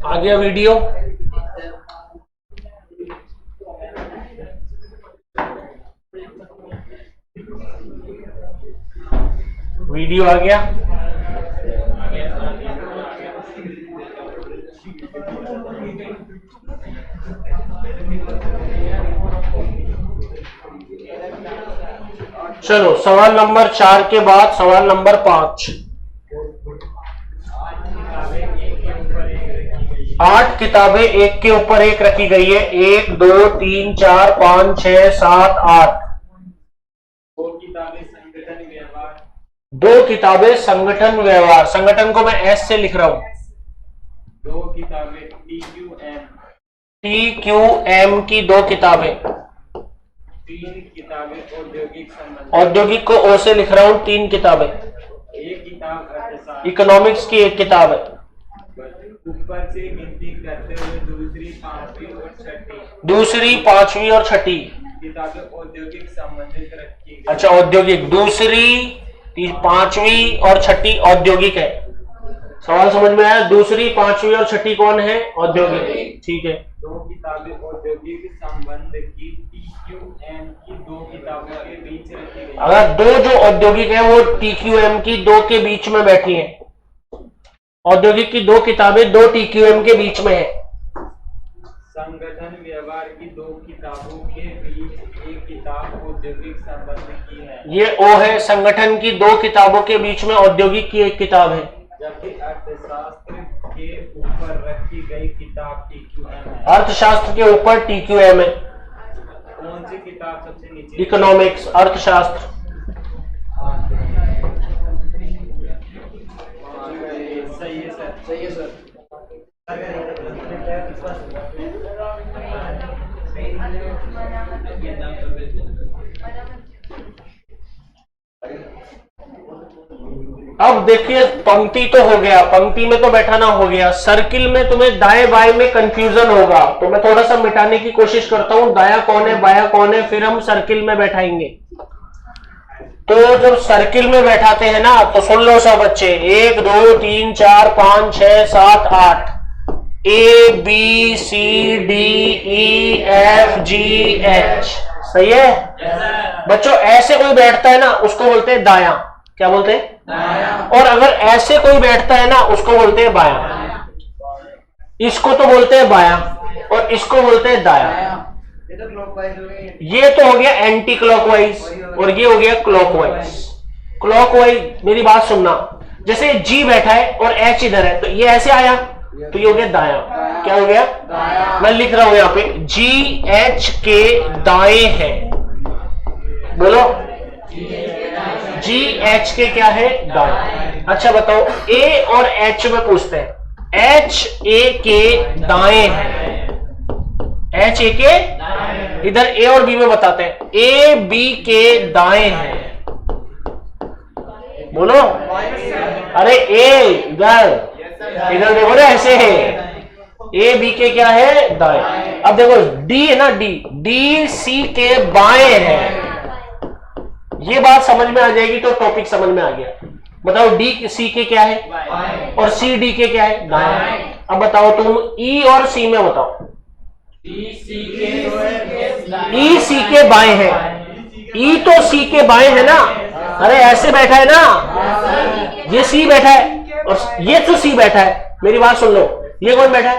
आ गया video? Video आ गया? चलो सवाल नंबर 4 के बाद सवाल नंबर 5। 8 किताबें एक के ऊपर एक रखी गई है। 1 2 3 4 5 6 7 8। 2 किताबें संगठन व्यवहार। संगठन को मैं एस से लिख रहा हूं। 2 किताबें TQM की 2 किताबें। 3 किताबें औद्योगिक संबंध। औद्योगिक को ओ से लिख रहा हूं। 3 किताबें। 1 किताब अर्थशास्त्र। इकोनॉमिक्स की 1 किताब है। ऊपर से गिनती करते हुए दूसरी, पांचवी और छठी किताबें औद्योगिक संबंधित रखी गई। अच्छा, औद्योगिक। दूसरी, पांचवी और छठी औद्योगिक है। सवाल समझ में आया? दूसरी, पांचवी और छठी कौन है? औद्योगिक। ठीक है। 2 किताबें औद्योगिक संबंध की TQM की 2 किताबों के बीच रखी गई। अगर 2 जो औद्योगिक है वो TQM की 2 के बीच में बैठी हैं। औद्योगिक की 2 किताबें 2 TQM के बीच में है। संगठन व्यवहार की 2 किताबों के बीच 1 किताब औद्योगिक संबंध की है। ये ओ है। संगठन की 2 किताबों के बीच में औद्योगिक की 1 किताब है। जबकि अर्थशास्त्र के ऊपर रखी गई किताब TQM है। अर्थशास्त्र के ऊपर TQM है। कौन सी किताब सबसे नीचे? इकोनॉमिक्स, अर्थशास्त्र। सही है सर, सही है सर। अब देखिए, पंक्ति तो हो गया, पंक्ति में तो बैठाना हो गया। सर्किल में तुम्हें दाएं बाएं में कंफ्यूजन होगा, तो मैं थोड़ा सा मिटाने की कोशिश करता हूं। दाया कौन है, बाया कौन है, फिर हम सर्किल में बैठाएंगे। तो जब सर्किल में बैठाते हैं ना, तो सुन लो सब बच्चे। 1 2 3 4 5 6 7 8। ABCDEFGH। सही है बच्चों? ऐसे कोई बैठता है ना, उसको बोलते हैं दाया। क्या बोलते हैं? दाया। और अगर ऐसे कोई बैठता है ना, उसको बोलते हैं बाया। इसको तो बोलते हैं बाया और इसको बोलते हैं दाया। ये तो हो गया एंटी क्लॉकवाइज और ये हो गया क्लॉकवाइज। क्लॉकवाइज मेरी बात सुनना। जैसे G बैठा है और H इधर है, तो ये ऐसे आया, तो ये हो गया दाया। क्या हो गया? दाया। मैं लिख रहा हूं यहां पे GH के दाएं है। बोलो, GH के क्या है? दाएं। अच्छा बताओ, A और H में पूछते हैं। H A के दाएं है। H A के इधर A और B में बताते हैं। A B के दाएं है। बोलो, अरे A इधर इधर देखो ना, ऐसे है। A B के क्या है? दाएं। अब देखो D है ना, D C के बाएं है। ये बात समझ में आ जाएगी तो टॉपिक समझ में आ गया। बताओ D C के क्या है और C D के क्या है? दाएं। अब बताओ तुम E और C में बताओ। E C के बाएं है। E तो C के बाएं है ना। अरे ऐसे बैठा है ना, ये C बैठा है और ये तो C बैठा है। मेरी बात सुन लो, ये कौन बैठा है?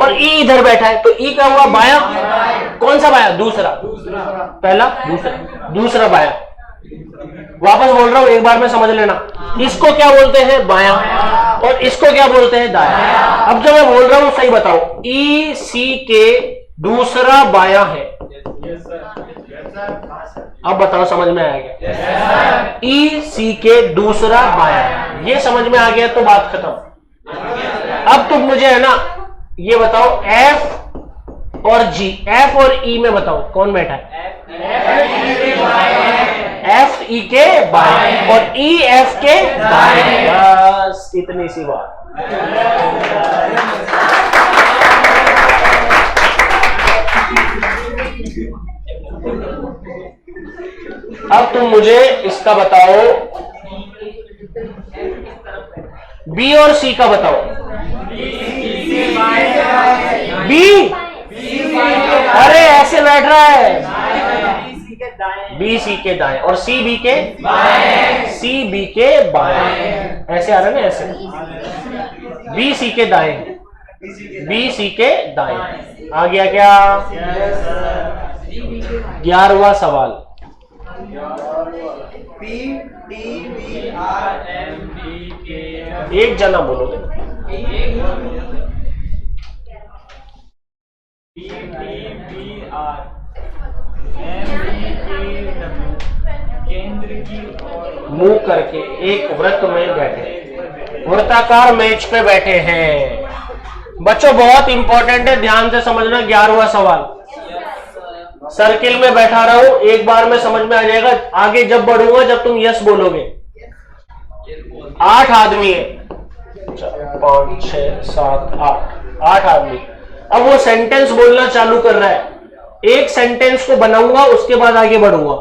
और E इधर बैठा है, तो E क्या हुआ? बाया। कौन सा बाया? दूसरा। पहला, दूसरा बाया। वापस बोल रहा हूं, एक बार में समझ लेना। इसको क्या बोलते हैं? बाया। और इसको क्या बोलते हैं? दाया। अब जो मैं बोल रहा हूं सही बताओ। E C के दूसरा बाया है। अब बताओ समझ में आ गया? E C के दूसरा बाया है। ये समझ में आ गया तो बात खत्म। अब तुम मुझे है ना ये बताओ, F और G, F और E में बताओ कौन बैठा है? F E के बाएं और E F के दाएं। बस इतनी सी बात। अब तुम मुझे इसका बताओ, B और C का बताओ। बी, अरे ऐसे बैठ रहा है, बी सी के दाएं, बी सी के दाएं और सी बी के बाएं, सी बी के बाएं, ऐसे आ रहा है ना, ऐसे बी सी के दाएं, बी सी के दाएं। आ गया क्या? 11वां सवाल। P T B R M B के एक जना बोलोगे। P T B R M B के डब्ल्यू केंद्र की ओर मुंह करके एक वृत्त में बैठे, वृत्ताकार मेज पे बैठे हैं। बच्चों बहुत इंपॉर्टेंट है, ध्यान से समझना। 11वां सवाल, सर्किल में बैठा रहो, एक बार में समझ में आ जाएगा। आगे जब बढ़ूंगा, जब तुम यस बोलोगे। 8 आदमी है, 5 6 7 8 आदमी। अब वो सेंटेंस बोलना चालू कर रहा है, एक सेंटेंस को बनाऊंगा, उसके बाद आगे बढ़ूंगा।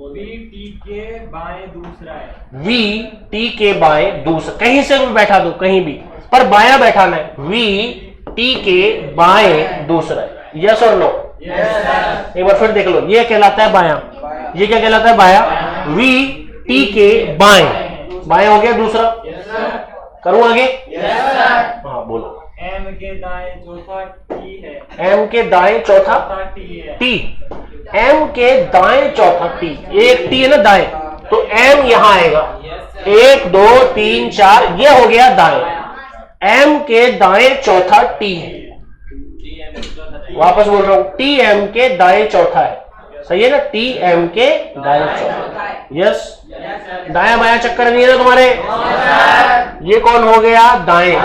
वी टी के बाएं दूसरा है, वी टी के बाएं दूसरा, कहीं से भी बैठा दो, कहीं भी, पर बायां बैठाना है। वी टी के बाएं दूसरा है, यस और नो? एक बार फिर देख लो, ये कहलाता है बायां, ये क्या कहलाता है? बायां। वी टी के बाएं, बाएं हो गया दूसरा। करूं आगे? हाँ बोलो। एम के दाएं चौथा टी है, एम के दाएं चौथा टी है, टी, एम के दाएं चौथा टी, एक टी है ना दाएं, तो एम यहां आएगा। 1 2 3 4, ये हो गया दाएं। एम के दाएं चौथा टी है, वापस बोल रहा हूं, टी एम के दाएं चौथा है, सही है ना? टी एम के दाएं चौथा, यस। दाया बाया चक्कर नहीं है ना तुम्हारे? ये कौन हो गया? दाएं,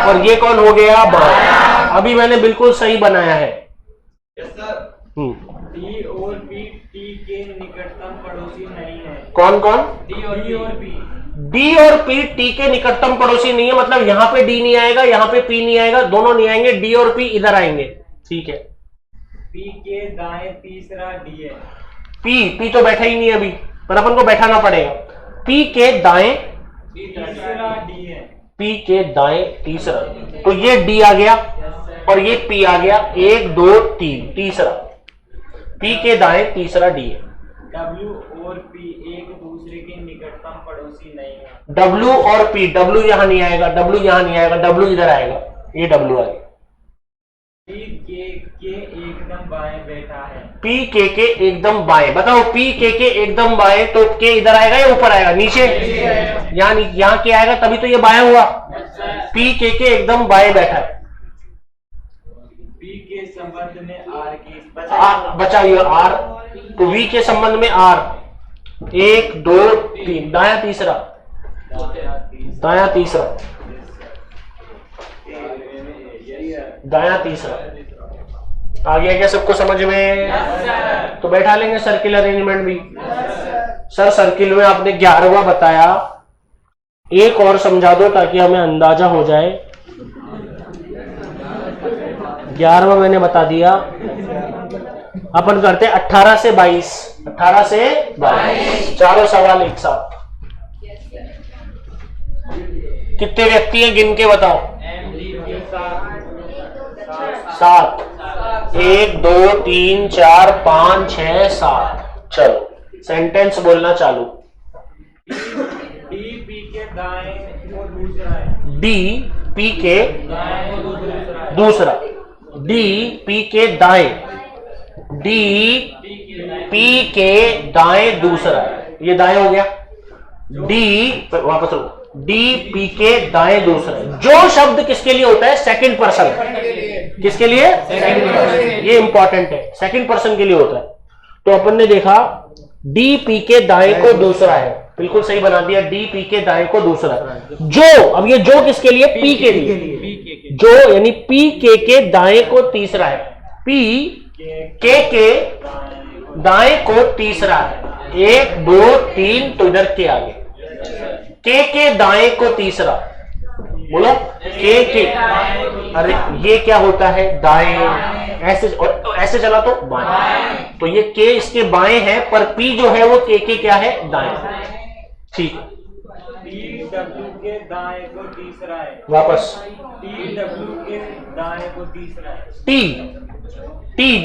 और ये कौन हो गया? बाएं। अभी मैंने बिल्कुल सही बनाया है। डी और पी टी के निकटतम पड़ोसी नहीं है। कौन कौन? डी और पी, डी और पी टी के निकटतम पड़ोसी नहीं है, मतलब यहां पे डी नहीं आएगा, यहां पे पी नहीं आएगा, दोनों नहीं आएंगे, डी और पी इधर आएंगे, ठीक है। पी के दाएं तीसरा डी है, पी तो बैठा ही नहीं है अभी, पर अपन को बैठाना पड़ेगा। पी के दाएं तीसरा डी है, पी के दाएं तीसरा, तो ये डी आ गया और ये पी आ गया। 1 2 3, तीसरा, पी के दाएं तीसरा डी है। डब्ल्यू और पी एक दूसरे के निकटतम पड़ोसी नहीं है। डब्ल्यू और पी, डब्ल्यू यहां नहीं आएगा, डब्ल्यू यहां नहीं आएगा, डब्ल्यू इधर आएगा, ये डब्ल्यू आ गया। पी के एकदम बाएं बैठा है, पी के एकदम बाएं, बताओ पी के एकदम बाएं, तो के इधर आएगा या ऊपर आएगा? नीचे, यहाँ के आएगा, तभी तो ये बाएं हुआ। पी के एकदम बाएं बैठा है। पी के संबंध में आर की बचा ये आर, तो वी के संबंध में आर। 1 2 3, दाया तीसरा, दाया तीसरा, दाया तीसरा। आ गया क्या सबको समझ में? तो बैठा लेंगे सर्किल अरेंजमेंट भी। सर सर्किल में आपने 11वां बताया, एक और समझा दो ताकि हमें अंदाजा हो जाए। 11वां मैंने बता दिया। अपन करते 18 से 22, 18 से 22, चारों सवाल एक साथ। कितने व्यक्ति हैं गिन के बताओ? 7। 1 2 3 4 5 6 7। चलो सेंटेंस बोलना चालू। डी पी के दाएं को दूसरा है, डी पी के दाएं को दूसरा है, दूसरा, डी पी के दाएं, डी पी के दाएं दूसरा, ये दाएं हो गया। डी वापस लो, डी पी के दाएं दूसरा। जो शब्द किसके लिए होता है? Second person. किसके लिए? Second person. ये इंपॉर्टेंट है, सेकंड पर्सन के लिए होता है। तो अपन ने देखा डी पी के दाएं को दूसरा है, बिल्कुल सही बना दिया। डी पी के दाएं को दूसरा। जो, अब ये जो किसके लिए? पी के लिए। जो यानी पी के दाएं को तीसरा है, पी के दाएं को तीसरा है। 1 2 3, तो इधर के आगे के दाएं को तीसरा। बोलो के। अरे ये क्या होता है? दाएं। ऐसे और ऐसे चला तो बाएं, तो ये के इसके बाएं है, पर पी जो है वो के क्या है? दाएं। ठीक है। डी डब्ल्यू के दाएं को तीसरा है। वापस टी डब्ल्यू के दाएं को तीसरा है। टी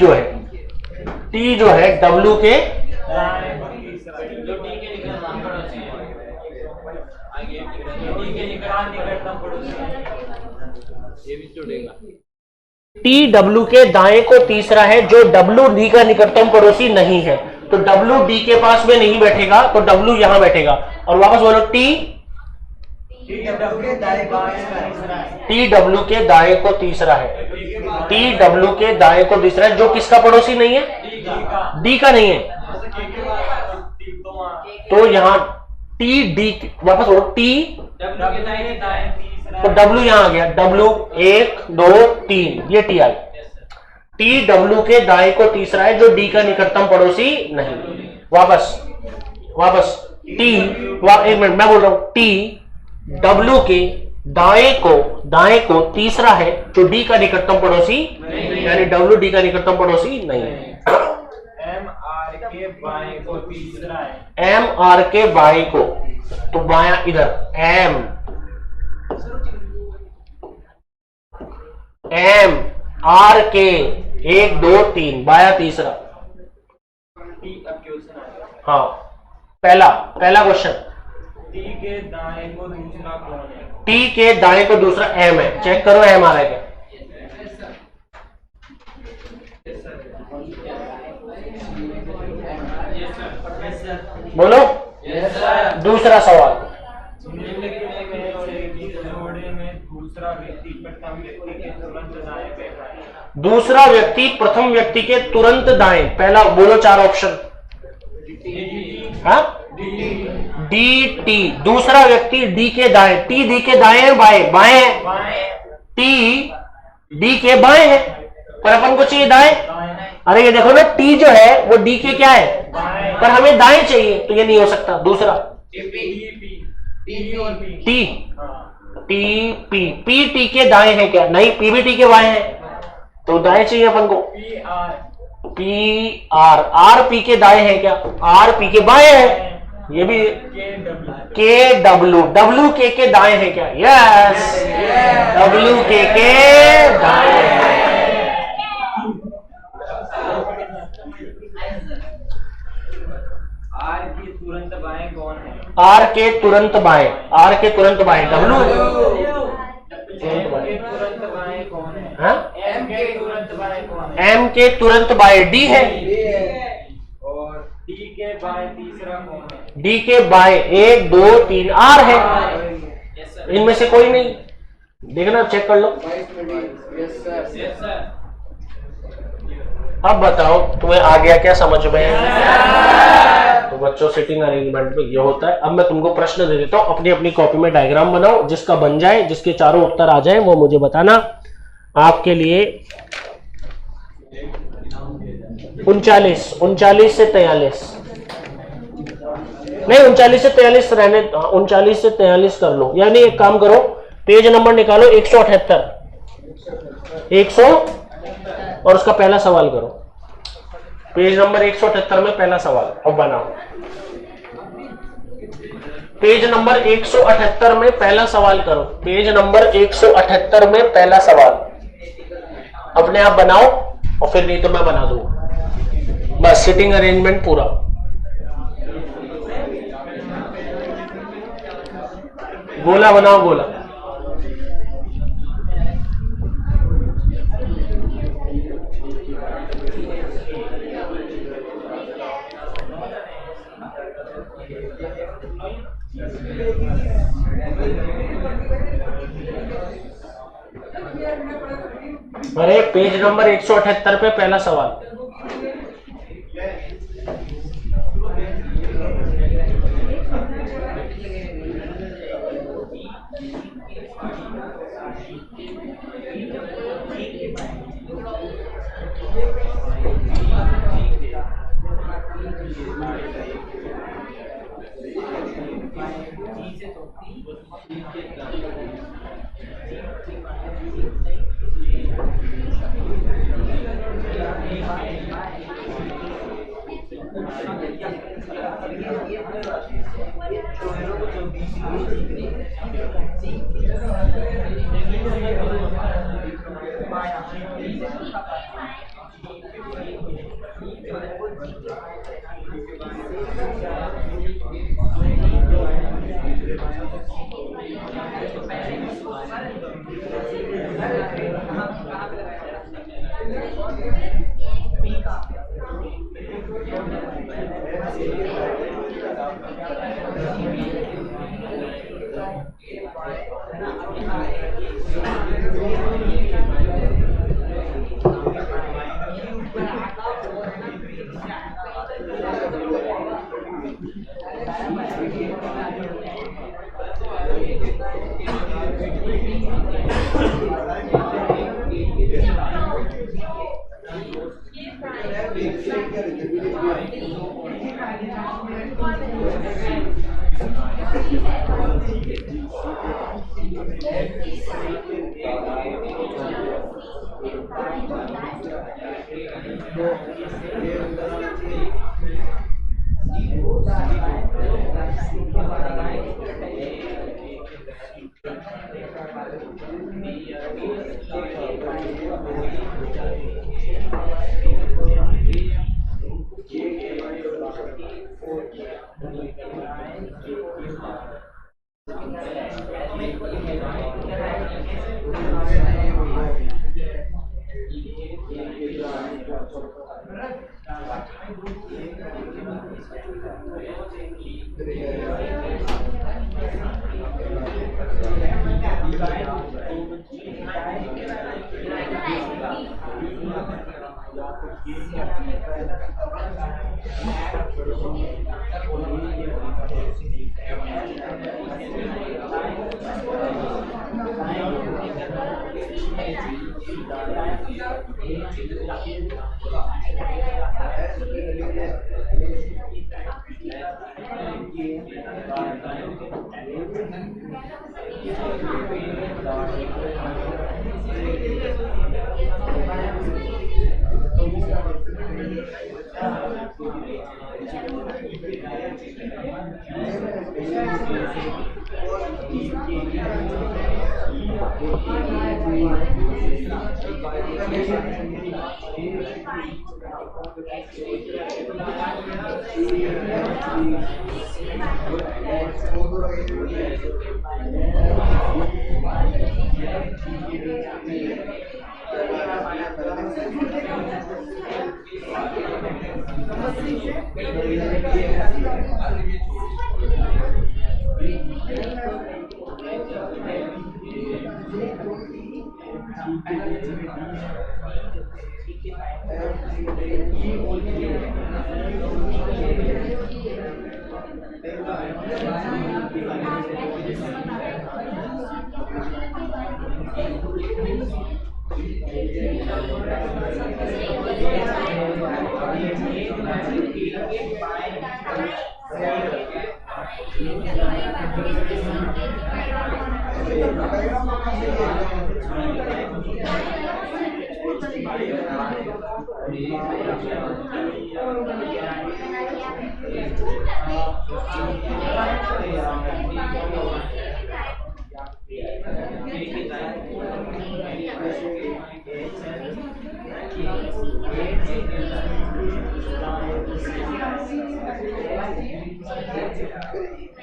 जो है डब्ल्यू के दाएं को तीसरा है। जो टी के निकटतम पड़ोसी है आगे टी के निकटतम पड़ोसी है। ये भी जुड़ेगा। टी डब्ल्यू के दाएं को तीसरा है जो डब्ल्यू डी का निकटतम पड़ोसी नहीं है। तो डब्ल्यू डी के पास में नहीं बैठेगा तो डब्ल्यू यहां बैठेगा। और वापस बोलो टी डब्ल्यू के दाएं को तीसरा है। टी डब्ल्यू के दाएं को तीसरा है। टी डब्ल्यू के दाएं को तीसरा है जो किसका पड़ोसी नहीं है? डी का नहीं है। तो यहां टी डी वापस बोलो टी डब्ल्यू के दाएं तीसरा तो डब्ल्यू यहां आ गया। डब्ल्यू 1 2 3 ये टी आई। टी डब्ल्यू के दाएं को तीसरा है जो डी का निकटतम पड़ोसी नहीं। वापस टी एक मिनट मैं बोल रहा हूं। टी डब्ल्यू के दाएं को तीसरा है जो डी का निकटतम पड़ोसी यानी डब्ल्यू डी का निकटतम पड़ोसी नहीं है। एम आर के बाएं को तीसरा है। एम आर के बाएं को तो बायां इधर एम आर के 1 2 3 बायां तीसरा। टी अब क्वेश्चन आएगा। हाँ पहला क्वेश्चन टी के दाएं को दूसरा कौन है? टी के दाएं को दूसरा एम है। चेक करो एम आ रहा है क्या? बोलो दूसरा सवाल। जोड़े में दूसरा व्यक्ति प्रथम व्यक्ति के तुरंत दाएं बैठा है। दूसरा व्यक्ति प्रथम व्यक्ति के तुरंत दाएं। पहला बोलो 4 ऑप्शन। हाँ डी टी दूसरा व्यक्ति डी के दाएं। टी डी के दाएं है बाएं है। टी डी के बाएं है पर अपन को चाहिए दाएं। अरे ये देखो ना टी जो है वो डी के क्या है पर हमें दाएं चाहिए तो ये नहीं हो सकता। दूसरा टी पी टी के दाएं है क्या? नहीं पी भी टी के बाएं है तो दाएं चाहिए अपन को। पी आर पी के दाएं है क्या? आर पी के बाएं है। ये भी के डब्ल्यू के दाएं है क्या? यस डब्ल्यू के दाएं है। आर के तुरंत बाएं कौन है? आर के तुरंत बाएं डब्ल्यू एम के तुरंत बाएं कौन है? हाँ एम के तुरंत बाएं कौन है? एम के तुरंत बाएं डी है। और डी के बाएं तीसरा कौन है? डी के बाएं 1 2 3 आर है। इनमें से कोई नहीं। देखना चेक कर लो। अब बताओ तुम्हें आ गया क्या समझ में? तो बच्चों सिटिंग अरेंजमेंट में ये होता है। अब मैं तुमको प्रश्न दे देता हूँ, अपनी अपनी कॉपी में डायग्राम बनाओ। जिसका बन जाए, जिसके चारों उत्तर आ जाए वो मुझे बताना। आपके लिए 39 से 43 नहीं 39 से 43 रहने 39 से 43 कर लो। यानी एक काम करो पेज नंबर निकालो 178 100 और उसका पहला सवाल करो। पेज नंबर 178 में पहला सवाल अब बनाओ। पेज नंबर 178 में पहला सवाल करो। पेज नंबर 178 में पहला सवाल अपने आप बनाओ और फिर नहीं तो मैं बना दूंगा। बस सिटिंग अरेंजमेंट पूरा। गोला बनाओ गोला। अरे पेज नंबर 178 पे पहला सवाल।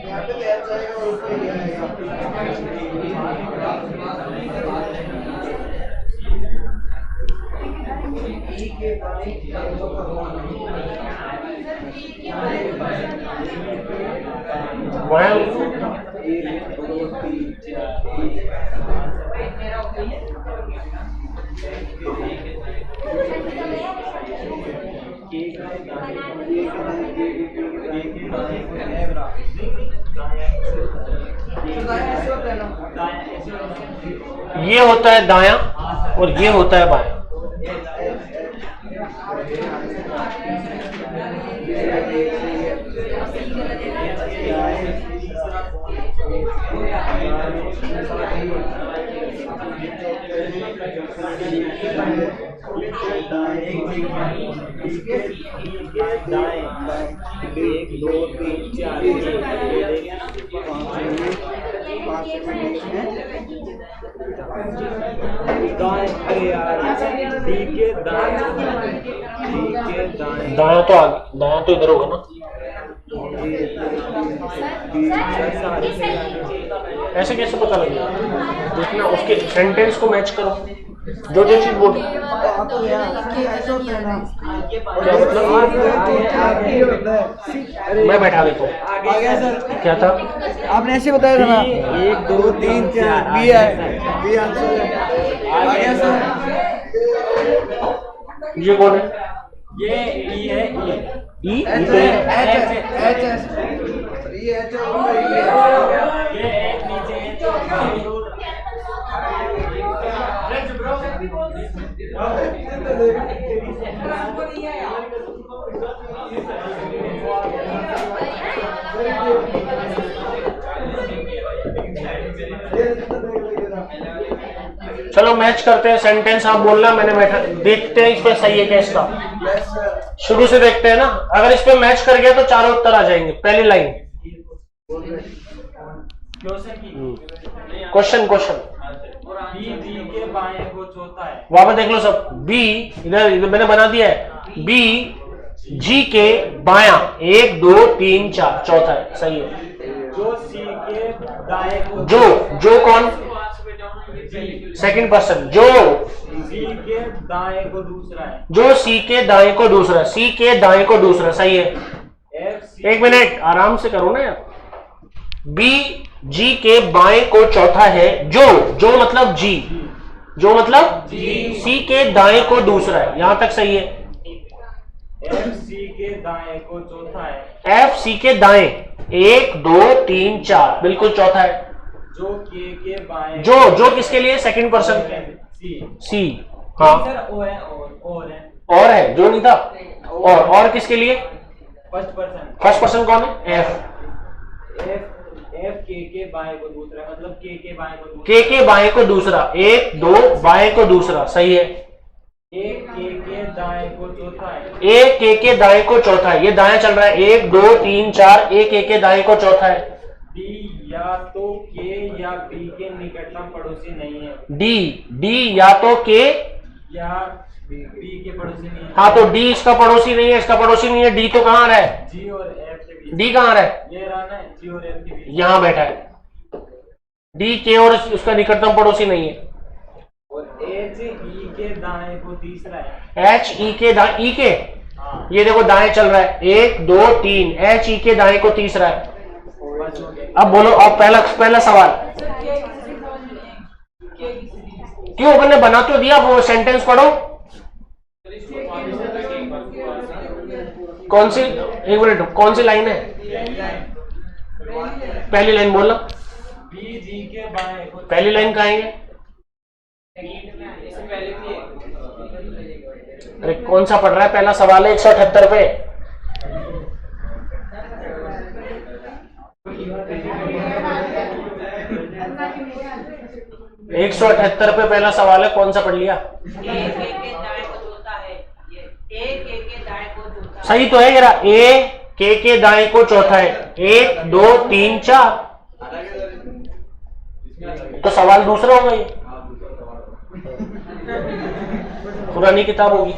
यहाँ पे लेफ्ट जाएगा और ऊपर ये ये होता है दायां और ये होता है बायां। एक दो तीन चार दायां तो आगे, दायां तो इधर होगा ना। ऐसे कैसे पता लगेगा? देखना, उसके सेंटेंस को मैच करो, जो जो चीज बोल। क्या मतलब? मैं बैठा देता हूँ। क्या था? आपने ऐसे बताया था ना, 1 2 3 4 बी है, बी आंसर है। आ गया सर। ये कौन है? ये ई है, ई एच तो ये ये एक नीचे है तो चलो मैच करते हैं सेंटेंस। आप बोलना, मैंने बैठा, देखते हैं इस पे सही है क्या इसका। शुरू से देखते हैं ना, अगर इस पे मैच कर गया तो चारों उत्तर आ जाएंगे। पहली लाइन, क्वेश्चन क्वेश्चन बी के बाएं को चौथा है। वहां पे देख लो सब। बी इधर मैंने बना दिया है। बी जी के बाया 1 2 3 4 चौथा है, सही है। जो सी के दाएं को जो कौन? Second person. जो सी के दाएं को दूसरा है। जो सी के दाएं को दूसरा, सी के दाएं को दूसरा, सही है। एक मिनट आराम से करो ना यार। बी जी के बाएं को चौथा है। जो मतलब जी, जो मतलब सी के दाएं को दूसरा है, यहां तक सही है। एफ सी के दाएं को चौथा है। एफ सी के दाएं 1 2 3 4 बिल्कुल चौथा है। जो के बाएं, जो किसके लिए? Second person. सी हाँ, सर ओ है और है, जो नहीं था। और किसके लिए? First person. फर्स्ट पर्सन कौन है? एफ के बाएं को दूसरा, मतलब के बाएं को दूसरा। के बाएं को दूसरा, 1 2 बाएं को दूसरा, सही है। एक के दाएं को चौथा है। एक के दाएं को चौथा है, ये दाएं चल रहा है। 1 2 3 4 एक के दाएं को चौथा है। डी या तो के या बी के निकटतम पड़ोसी नहीं है। डी या तो के या बी के पड़ोसी नहीं है। हाँ, तो डी इसका पड़ोसी नहीं है, इसका पड़ोसी नहीं है। डी तो कहाँ रहा है? जी और एफ के बीच। डी कहाँ रहा है? ये रहना है जी और एफ के बीच। यहां बैठा है। डी के और उसका निकटतम पड़ोसी नहीं है। और एच ई के दाएं को तीसरा है। एच ई के दाएं, ई के हाँ, ये देखो दाएं चल रहा है। 1 2 3 एच ई के दाएं को तीसरा है। बस हो गया। अब बोलो, अब पहला सवाल क्यों? मैंने बना तो दिया, वो सेंटेंस पढ़ो। कौन सी? एक मिनट, कौन सी लाइन है? पहली लाइन बोलना। बी जी के बाएं को पहली लाइन कहाँ है? अरे कौन सा पढ़ रहा है? पहला सवाल है 178 पे। एक 178 पे पहला सवाल है, कौन सा पढ़ लिया? सही तो है जरा। ए के दाएं को चौथा है। 1 2 3 4 तो सवाल दूसरा होगा ये। पुरानी किताब होगी।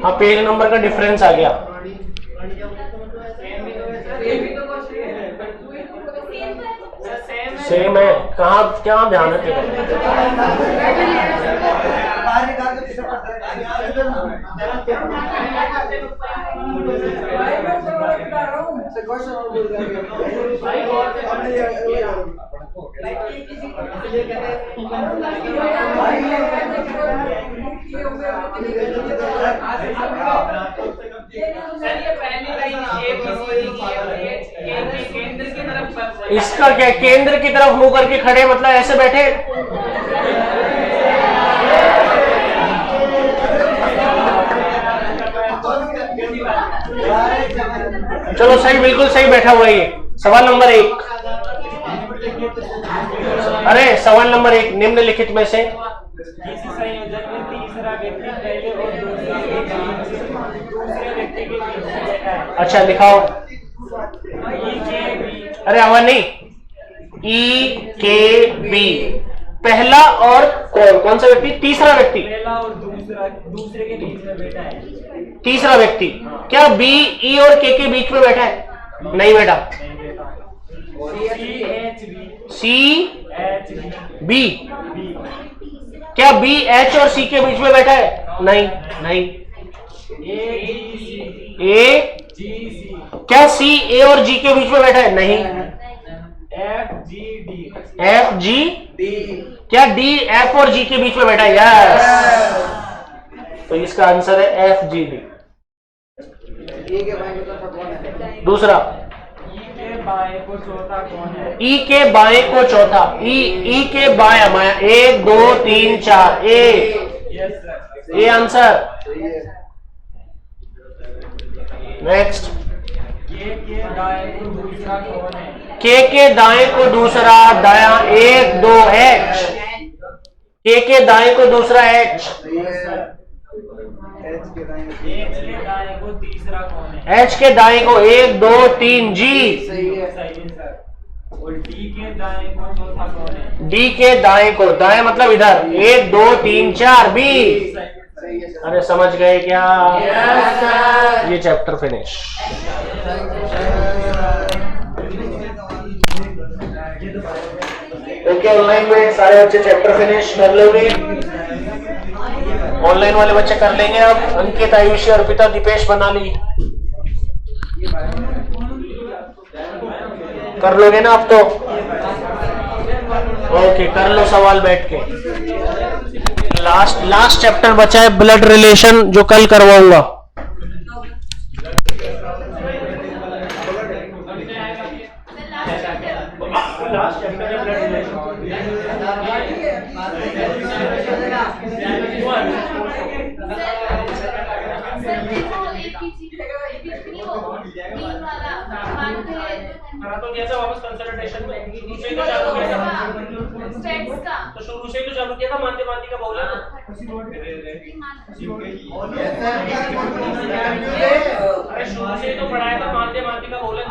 हाँ, पेज नंबर का डिफरेंस आ गया। सेम है, कहाँ क्या ध्यान है तेरा? इसका क्या, केंद्र की तरफ मुंह करके खड़े, मतलब ऐसे बैठे? चलो सही, बिल्कुल सही बैठा हुआ है ये। सवाल नंबर 1। अरे सवाल नंबर 1, निम्नलिखित में से किसी संयोजन में तीसरा व्यक्ति पहले और दूसरे व्यक्ति के बीच में बैठा है। अच्छा लिखाओ। ई के बी। अरे आवाज नहीं। ई के बी, पहला और कौन सा व्यक्ति? तीसरा व्यक्ति। पहला और दूसरा दूसरे के बीच में बैठा है। तीसरा व्यक्ति, क्या बी ई और के बीच में बैठा है? नहीं बेटा। सी बी, क्या बी एच और सी के बीच में बैठा है? नहीं नहीं। ए जी सी, क्या सी ए और जी के बीच में बैठा है? नहीं। F G D, F G, D, क्या डी एफ और जी के बीच में बैठा है? यस। तो इसका आंसर है एफ जी डी। ई के बाएं को चौथा कौन है? दूसरा, ई के बाएं को चौथा कौन है? ई के बाएं को चौथा, ई के बाएं माया 1 2 3 4 ए, यस सर। A answer. सही है। नेक्स्ट, के दाएं को दूसरा कौन है? के दाएं को दूसरा, दाया 1 2 एच, के दाएं को दूसरा एच, सही है। एच के दाएं एच के दाएं को तीसरा कौन है? एच के दाएं को 1 2 3 जी, सही है। सही है सर। और डी के दाएं को चौथा कौन है? डी के दाएं को, दाएं मतलब इधर 1 2 3 4 बी। सही है सर। अरे समझ गए क्या? Yes sir. ये चैप्टर फिनिश। ओके, ऑनलाइन में सारे बच्चे चैप्टर फिनिश कर लोगे? ऑनलाइन वाले बच्चे कर लेंगे। अब अंकित, आयुषी, अर्पिता, दीपेश बना ली, कर लोगे ना अब तो? ओके, कर लो सवाल बैठ के। लास्ट चैप्टर बचा है ब्लड रिलेशन, जो कल करवाऊंगा। लास्ट चैप्टर है ब्लड रिलेशन। तो कैसा वापस कंसल्टेशन में दूसरे को चालू किया था, तो शुरू से तो चालू किया था माध्यमाती का बहुलक। अरे शुरू से तो पढ़ाया था माध्यमाती का बहुलक।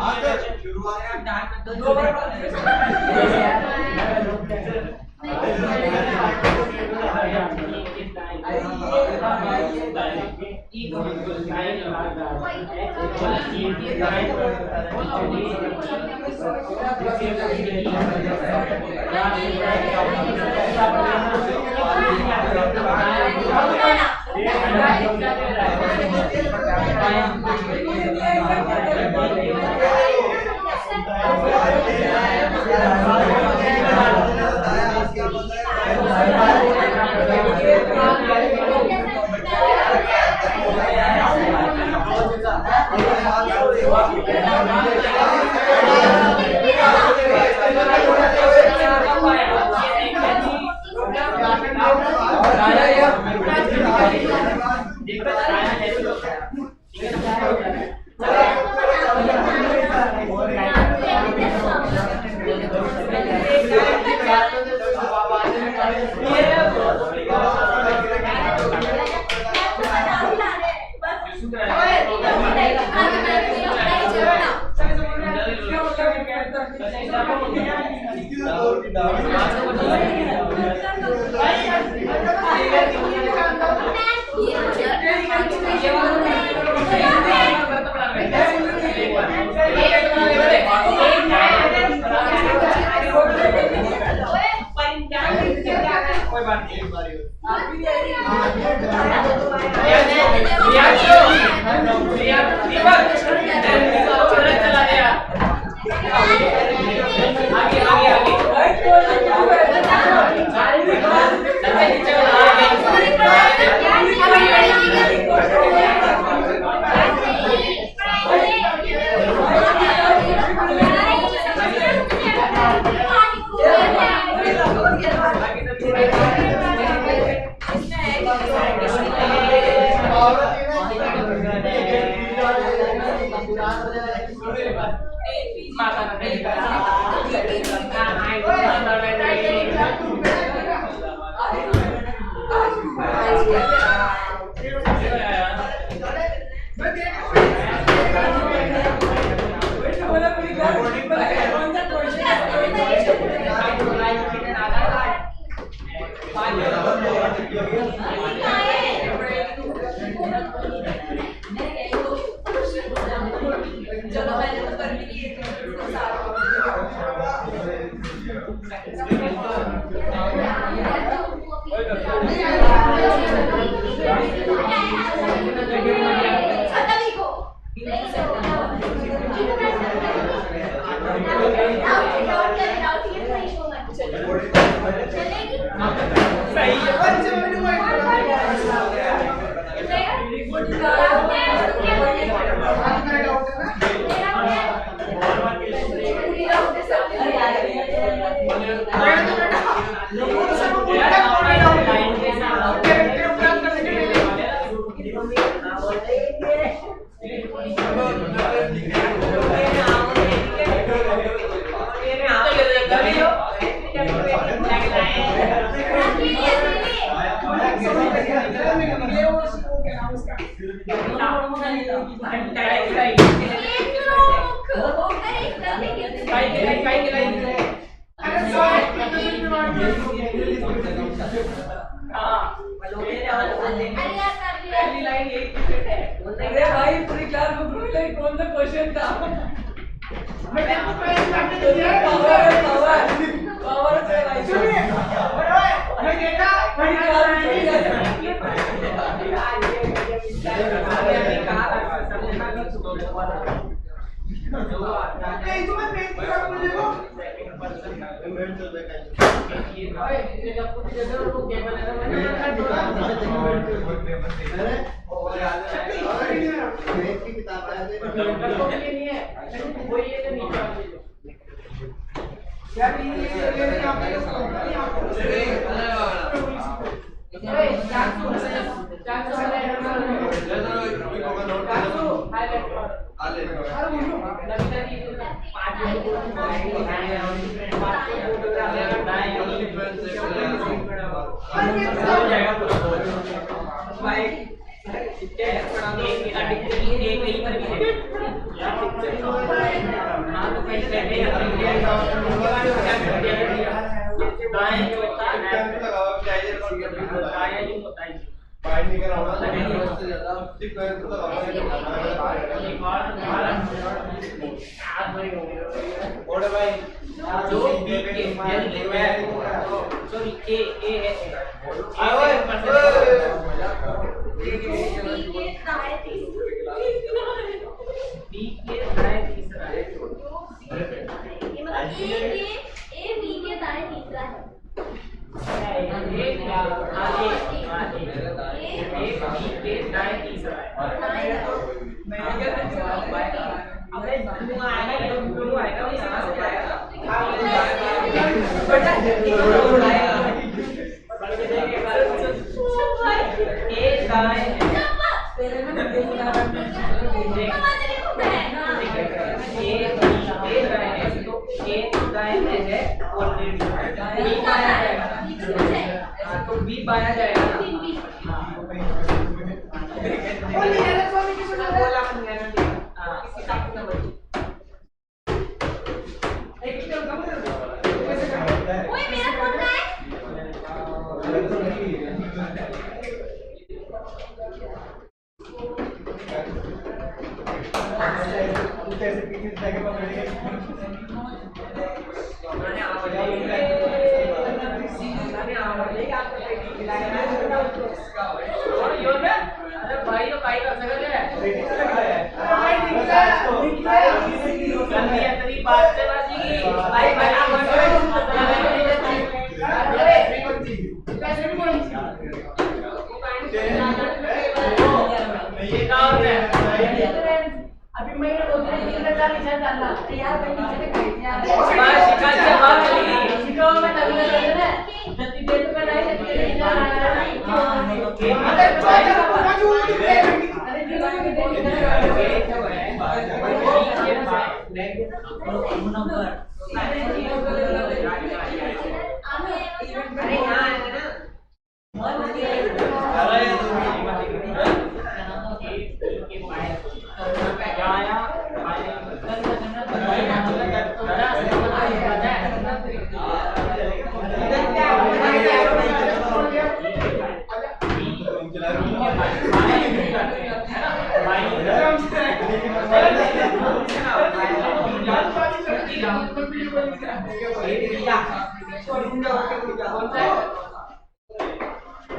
कौन सा क्वेश्चन था?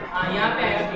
हाँ यहाँ पे है